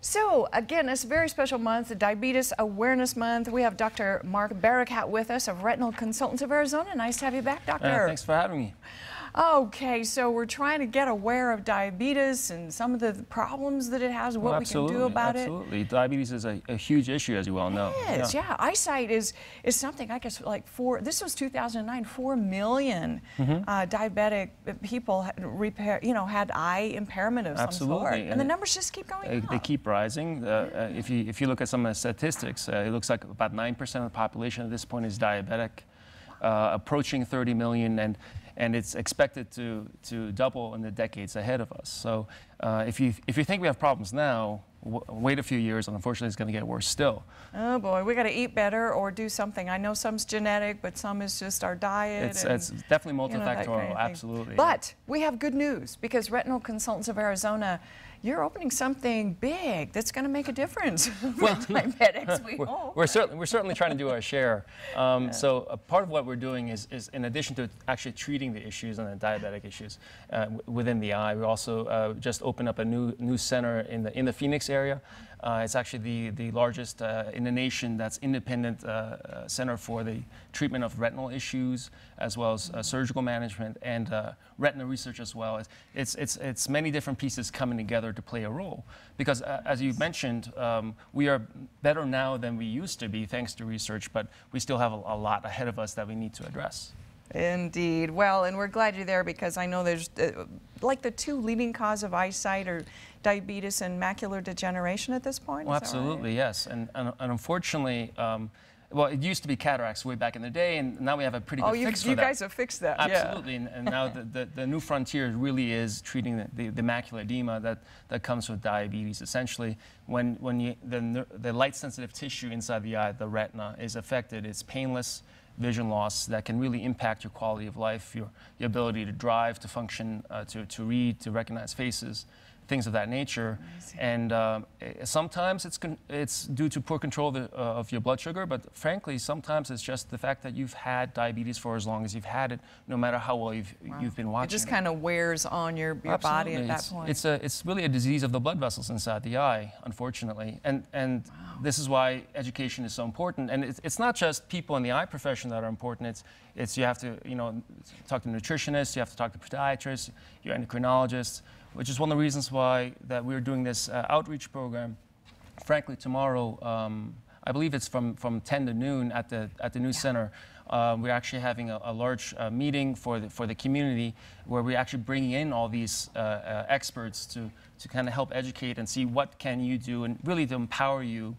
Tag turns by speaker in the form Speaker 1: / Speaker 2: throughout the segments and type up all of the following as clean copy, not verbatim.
Speaker 1: So, again, it's a very special month, the Diabetes Awareness Month. We have Dr. Mark Barakat with us of Retinal Consultants of Arizona. Nice to have you back, Doctor.
Speaker 2: Thanks for having me.
Speaker 1: Okay, so we're trying to get aware of diabetes and some of the problems that it has, what we can do about it.
Speaker 2: Absolutely. Diabetes is a huge issue, as you well know.
Speaker 1: It is, yeah. Eyesight is something, I guess, like this was 2009, 4 million diabetic people had eye impairment of some sort. And the numbers just keep going up.
Speaker 2: They keep rising. If you look at some of the statistics, it looks like about 9% of the population at this point is diabetic, approaching 30 million, and it's expected to double in the decades ahead of us. So if you think we have problems now, wait a few years, and unfortunately it's going to get worse still.
Speaker 1: Oh boy, we got to eat better or do something. I know some's genetic, but some is just our diet.
Speaker 2: It's definitely multifactorial,
Speaker 1: kind of
Speaker 2: absolutely.
Speaker 1: But we have good news, because Retinal Consultants of Arizona, you're opening something big that's going to make a difference. Well, diabetics, we hope.
Speaker 2: We're certainly trying to do our share. So part of what we're doing is in addition to actually treating the issues and the diabetic issues within the eye, we also just opened up a new center in the Phoenix area. It's actually the largest in the nation that's independent center for the treatment of retinal issues, as well as surgical management and retina research as well. It's many different pieces coming together to play a role. Because as you mentioned, we are better now than we used to be thanks to research, but we still have a lot ahead of us that we need to address.
Speaker 1: Indeed. Well, and we're glad you're there, because I know there's like the two leading cause of eyesight are diabetes and macular degeneration at this point.
Speaker 2: Well, absolutely, right? Yes. And unfortunately, well, it used to be cataracts way back in the day, and now we have a pretty good fix for that.
Speaker 1: You guys have fixed that.
Speaker 2: Absolutely.
Speaker 1: Yeah.
Speaker 2: And now the new frontier really is treating the macular edema that comes with diabetes. Essentially, when the light-sensitive tissue inside the eye, the retina, is affected, it's painless vision loss that can really impact your quality of life, your ability to drive, to function, to read, to recognize faces, things of that nature. Amazing. And sometimes it's due to poor control of your blood sugar, but frankly, sometimes it's just the fact that you've had diabetes for as long as you've had it, no matter how well you've been watching it.
Speaker 1: Just kind of wears on your body at that point.
Speaker 2: It's really a disease of the blood vessels inside the eye, unfortunately. And this is why education is so important. And it's not just people in the eye profession that are important. It's you have to talk to nutritionists, you have to talk to podiatrists, your endocrinologists, which is one of the reasons why that we're doing this outreach program. Frankly, tomorrow, I believe it's from 10 to noon at the new center. We're actually having a large meeting for the community, where we're actually bringing in all these experts to kind of help educate and see what can you do, and really to empower you,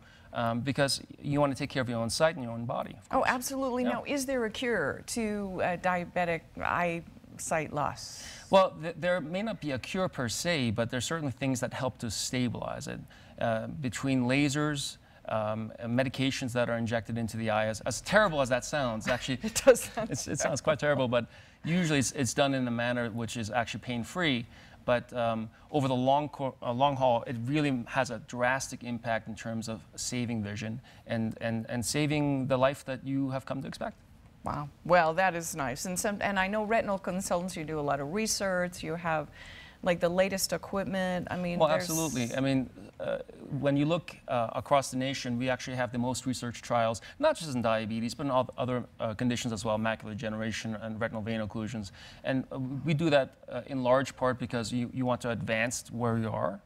Speaker 2: because you want to take care of your own sight and your own body.
Speaker 1: Oh, absolutely. Yeah. Now, is there a cure to diabetic eyesight loss?
Speaker 2: Well, there may not be a cure per se, but there's certainly things that help to stabilize it. Between lasers, medications that are injected into the eye, as terrible as that sounds, actually, it sounds quite terrible, but usually it's done in a manner which is actually pain-free. But over the long haul, it really has a drastic impact in terms of saving vision and saving the life that you have come to expect.
Speaker 1: Wow. Well, that is nice. And I know Retinal Consultants, you do a lot of research. You have like the latest equipment. I mean,
Speaker 2: well, absolutely. I mean, when you look across the nation, we actually have the most research trials, not just in diabetes, but in all other conditions as well, macular degeneration and retinal vein occlusions. And we do that in large part because you want to advance where you are.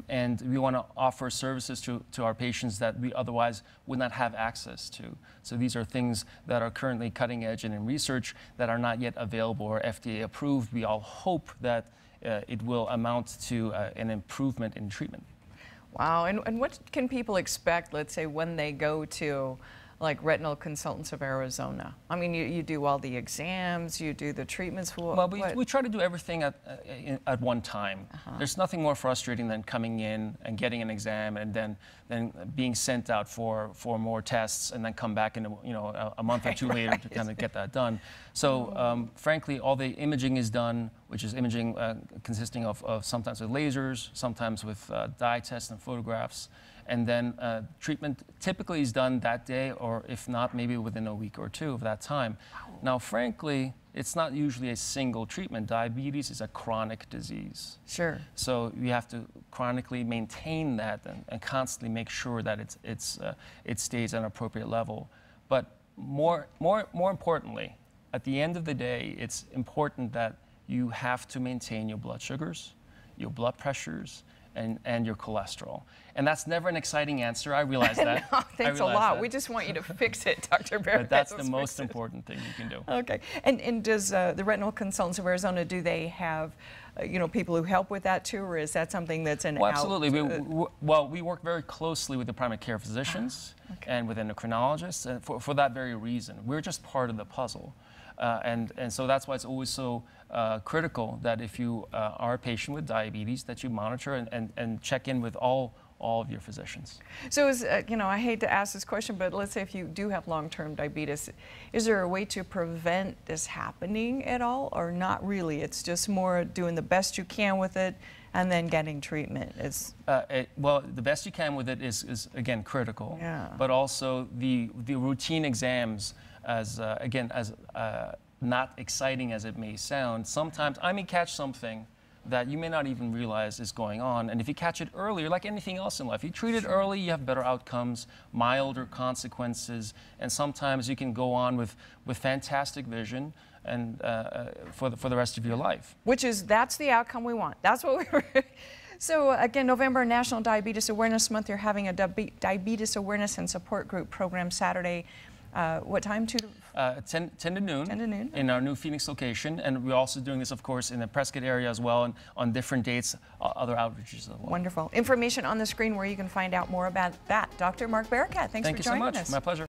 Speaker 2: And we want to offer services to our patients that we otherwise would not have access to. So these are things that are currently cutting edge and in research that are not yet available or FDA approved. We all hope that it will amount to an improvement in treatment.
Speaker 1: Wow, and what can people expect, let's say, when they go to like Retinal Consultants of Arizona? I mean, you do all the exams, you do the treatments.
Speaker 2: Well, we try to do everything at one time. There's nothing more frustrating than coming in and getting an exam and then being sent out for more tests and then come back in a month or two later to kind of get that done. So frankly, all the imaging is done, which is imaging consisting of sometimes with lasers, sometimes with dye tests and photographs. And then treatment typically is done that day, or if not, maybe within a week or two of that time. Now, frankly, it's not usually a single treatment. Diabetes is a chronic disease.
Speaker 1: Sure.
Speaker 2: So you have to chronically maintain that and constantly make sure that it stays at an appropriate level. But more importantly, at the end of the day, it's important that you have to maintain your blood sugars, your blood pressures, and your cholesterol. And that's never an exciting answer. I realize that.
Speaker 1: No, thanks a lot. We just want you to fix it, Dr. Barakat.
Speaker 2: But that's the most important thing you can do.
Speaker 1: Okay. And does the Retinal Consultants of Arizona, do they have people who help with that too, or is that something that's an
Speaker 2: absolutely. We work very closely with the primary care physicians and with endocrinologists, and for that very reason. We're just part of the puzzle. And so that's why it's always so critical that if you are a patient with diabetes, that you monitor and check in with all of your physicians.
Speaker 1: So I hate to ask this question, but let's say if you do have long-term diabetes, is there a way to prevent this happening at all, or not really? It's just more doing the best you can with it and then getting treatment.
Speaker 2: Well, the best you can with it is again, critical.
Speaker 1: Yeah.
Speaker 2: But also the routine exams, not exciting as it may sound, sometimes I may catch something that you may not even realize is going on. And if you catch it earlier, like anything else in life, you treat it early, you have better outcomes, milder consequences, and sometimes you can go on with fantastic vision and for the rest of your life.
Speaker 1: That's the outcome we want. That's what we were. So again, November National Diabetes Awareness Month, you're having a diabetes awareness and support group program Saturday. What time?
Speaker 2: 10 to noon.
Speaker 1: 10 to noon.
Speaker 2: In our new Phoenix location. And we're also doing this, of course, in the Prescott area as well, and on different dates, other outreaches as well.
Speaker 1: Wonderful. Information on the screen where you can find out more about that. Dr. Mark Barakat, thanks for joining us.
Speaker 2: Thank you so much. My pleasure.